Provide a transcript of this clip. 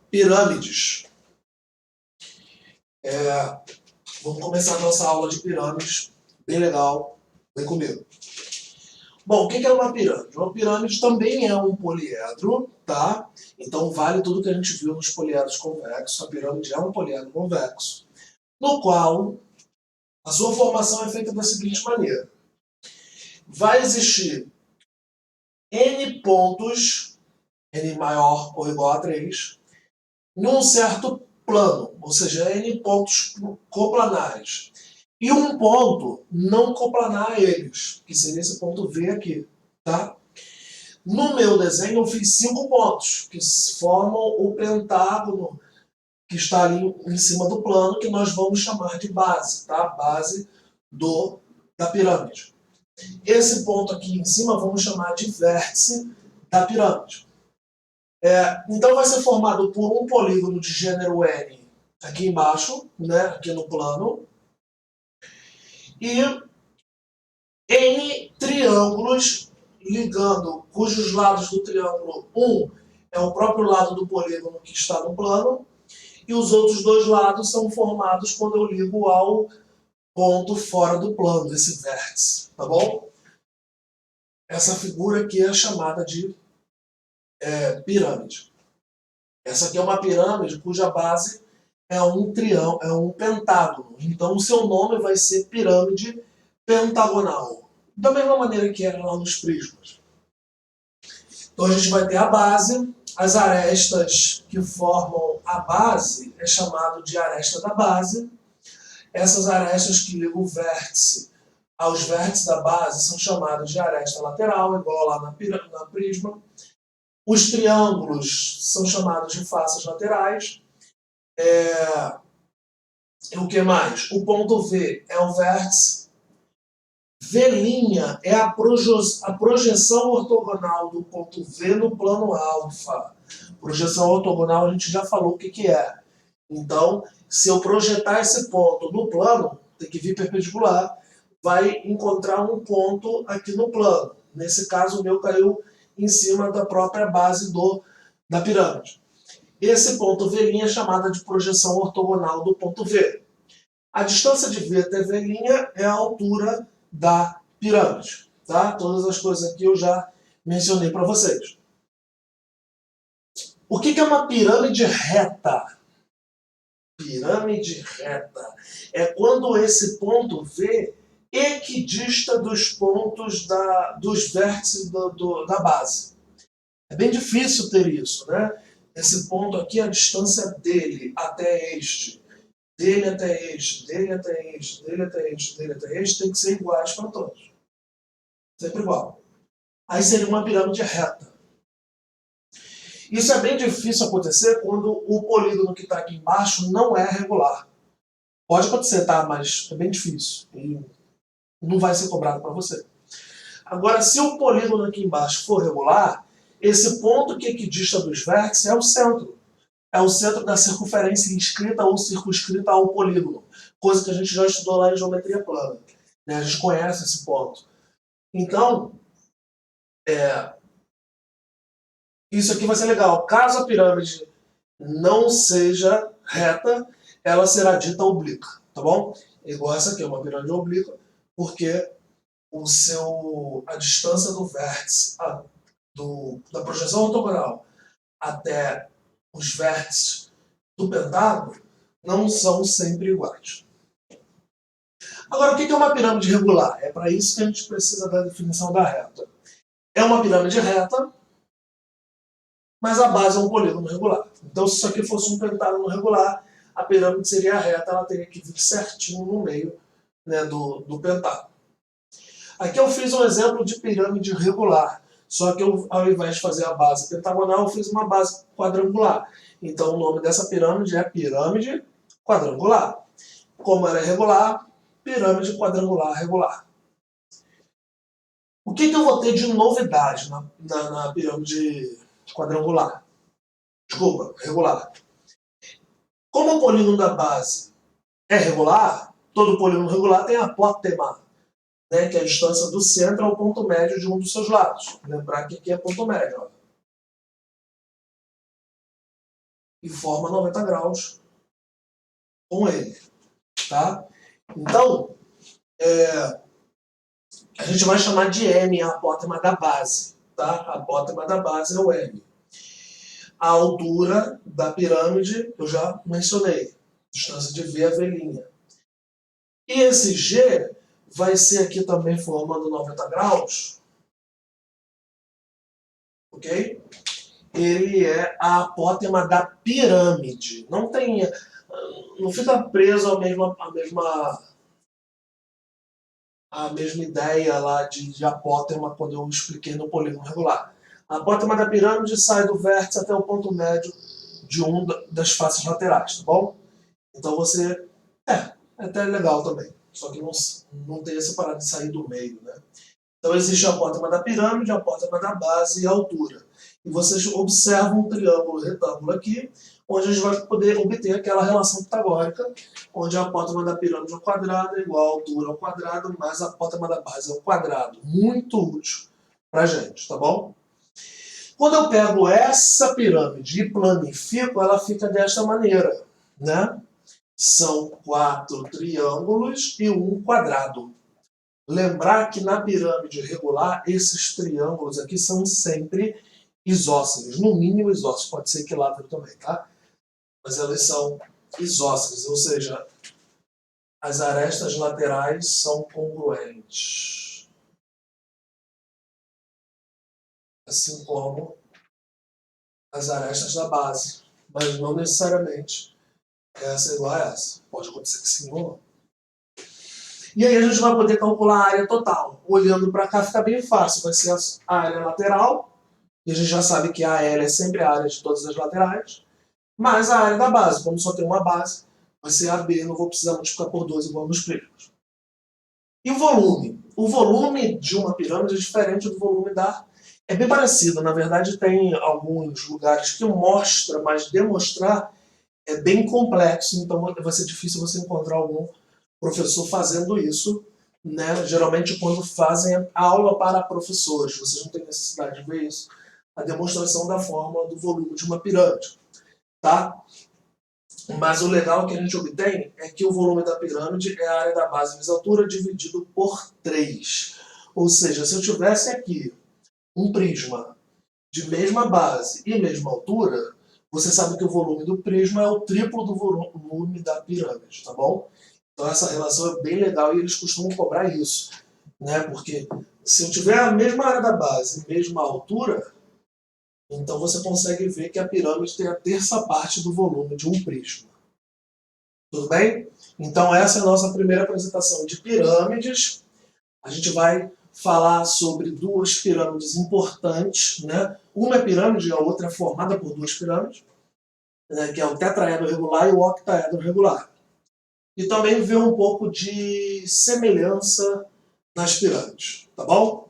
Pirâmides. Vamos começar a nossa aula de pirâmides. Bem legal. Vem comigo. Bom, o que é uma pirâmide? Uma pirâmide também é um poliedro, tá? Então vale tudo que a gente viu nos poliedros convexos. A pirâmide é um poliedro convexo, no qual a sua formação é feita da seguinte maneira. Vai existir N pontos, N maior ou igual a 3, num certo plano, ou seja, N pontos coplanares. E um ponto não coplanar a eles, que seria esse ponto V aqui, tá? No meu desenho eu fiz 5 pontos, que formam o pentágono que está ali em cima do plano, que nós vamos chamar de base, tá? Base da pirâmide. Esse ponto aqui em cima vamos chamar de vértice da pirâmide. Então vai ser formado por um polígono de gênero N aqui embaixo, né, aqui no plano, e N triângulos ligando, cujos lados do triângulo 1 é o próprio lado do polígono que está no plano, e os outros dois lados são formados quando eu ligo ao ponto fora do plano, esse vértice, tá bom? Essa figura aqui é chamada de pirâmide. Essa aqui é uma pirâmide cuja base é um triângulo, é um pentágono. Então o seu nome vai ser pirâmide pentagonal. Da mesma maneira que era lá nos prismas. Então a gente vai ter a base, as arestas que formam a base é chamado de aresta da base. Essas arestas que ligam o vértice aos vértices da base são chamadas de aresta lateral, igual lá na prisma. Os triângulos são chamados de faces laterais. O que mais? O ponto V é o vértice. V' é a projeção ortogonal do ponto V no plano alfa. Projeção ortogonal a gente já falou o que é. Então, se eu projetar esse ponto no plano, tem que vir perpendicular, vai encontrar um ponto aqui no plano. Nesse caso, o meu caiu em cima da própria base da pirâmide. Esse ponto V' é chamada de projeção ortogonal do ponto V. A distância de V até V' é a altura da pirâmide. Tá? Todas as coisas aqui eu já mencionei para vocês. O que é uma pirâmide reta? Pirâmide reta é quando esse ponto V equidista dos pontos dos vértices da base. É bem difícil ter isso, né? Esse ponto aqui, a distância dele até este, dele até este, dele até este, dele até este, dele até este, tem que ser iguais para todos. Sempre igual. Aí seria uma pirâmide reta. Isso é bem difícil acontecer quando o polígono que está aqui embaixo não é regular. Pode acontecer, tá? Mas é bem difícil. E não vai ser cobrado para você. Agora, se o polígono aqui embaixo for regular, esse ponto que equidista dos vértices é o centro. É o centro da circunferência inscrita ou circunscrita ao polígono. Coisa que a gente já estudou lá em geometria plana. Né? A gente conhece esse ponto. Então, isso aqui vai ser legal. Caso a pirâmide não seja reta, ela será dita oblíqua. Tá bom? Igual essa aqui, é uma pirâmide oblíqua, porque a distância do vértice, da projeção ortogonal até os vértices do pentágono não são sempre iguais. Agora, o que é uma pirâmide regular? É para isso que a gente precisa da definição da reta. É uma pirâmide reta, mas a base é um polígono regular. Então, se isso aqui fosse um pentágono regular, a pirâmide seria reta, ela teria que vir certinho no meio, né, do pentágono. Aqui eu fiz um exemplo de pirâmide regular, só que eu, ao invés de fazer a base pentagonal, eu fiz uma base quadrangular. Então o nome dessa pirâmide é pirâmide quadrangular. Como ela é regular, pirâmide quadrangular regular. O que eu vou ter de novidade na pirâmide quadrangular? Desculpa, regular. Como o polígono da base é regular, todo polígono regular tem a apótema, né, que é a distância do centro ao ponto médio de um dos seus lados. Lembrar que aqui é ponto médio. Ó. e forma 90 graus com ele, tá? Então, a gente vai chamar de M a apótema da base, tá? A apótema da base é o M. A altura da pirâmide, eu já mencionei, distância de V a V'. E esse G vai ser aqui também formando 90 graus, ok? Ele é a apótema da pirâmide. Não fica preso à mesma ideia lá de apótema quando eu expliquei no polígono regular. A apótema da pirâmide sai do vértice até o ponto médio de das faces laterais, tá bom? Então você... é até legal também, só que não tem essa parada de sair do meio, né? Então existe a apótema da pirâmide, a apótema da base e a altura. E vocês observam um triângulo retângulo aqui, onde a gente vai poder obter aquela relação pitagórica, onde a apótema da pirâmide ao quadrado é igual a altura ao quadrado, mais a apótema da base ao quadrado. Muito útil pra gente, tá bom? Quando eu pego essa pirâmide e planifico, ela fica desta maneira, né? São 4 triângulos e um quadrado. Lembrar que na pirâmide regular, esses triângulos aqui são sempre isósceles, no mínimo isósceles, pode ser equilátero também, tá? Mas elas são isósceles, ou seja, as arestas laterais são congruentes. Assim como as arestas da base, mas não necessariamente essa é igual a essa. Pode acontecer que sim ou não. E aí a gente vai poder calcular a área total. Olhando para cá fica bem fácil, vai ser a área lateral, e a gente já sabe que a AL é sempre a área de todas as laterais, mais a área da base. Como só tem uma base, vai ser AB, não vou precisar multiplicar por 2 igual nos prismas. E o volume? O volume de uma pirâmide é diferente do volume da... É bem parecido, na verdade tem alguns lugares que mostra, mas demonstrar é bem complexo, então vai ser difícil você encontrar algum professor fazendo isso, né? Geralmente quando fazem aula para professores, vocês não têm necessidade de ver isso, a demonstração da fórmula do volume de uma pirâmide, tá? Mas o legal que a gente obtém é que o volume da pirâmide é a área da base vezes a altura dividido por 3. Ou seja, se eu tivesse aqui um prisma de mesma base e mesma altura, você sabe que o volume do prisma é o triplo do volume da pirâmide, tá bom? Então essa relação é bem legal e eles costumam cobrar isso, né? Porque se eu tiver a mesma área da base e mesma altura, então você consegue ver que a pirâmide tem a terça parte do volume de um prisma. Tudo bem? Então essa é a nossa primeira apresentação de pirâmides. A gente vai falar sobre duas pirâmides importantes, né? Uma é pirâmide e a outra é formada por duas pirâmides, né? Que é o tetraedro regular e o octaedro regular. E também ver um pouco de semelhança nas pirâmides, tá bom?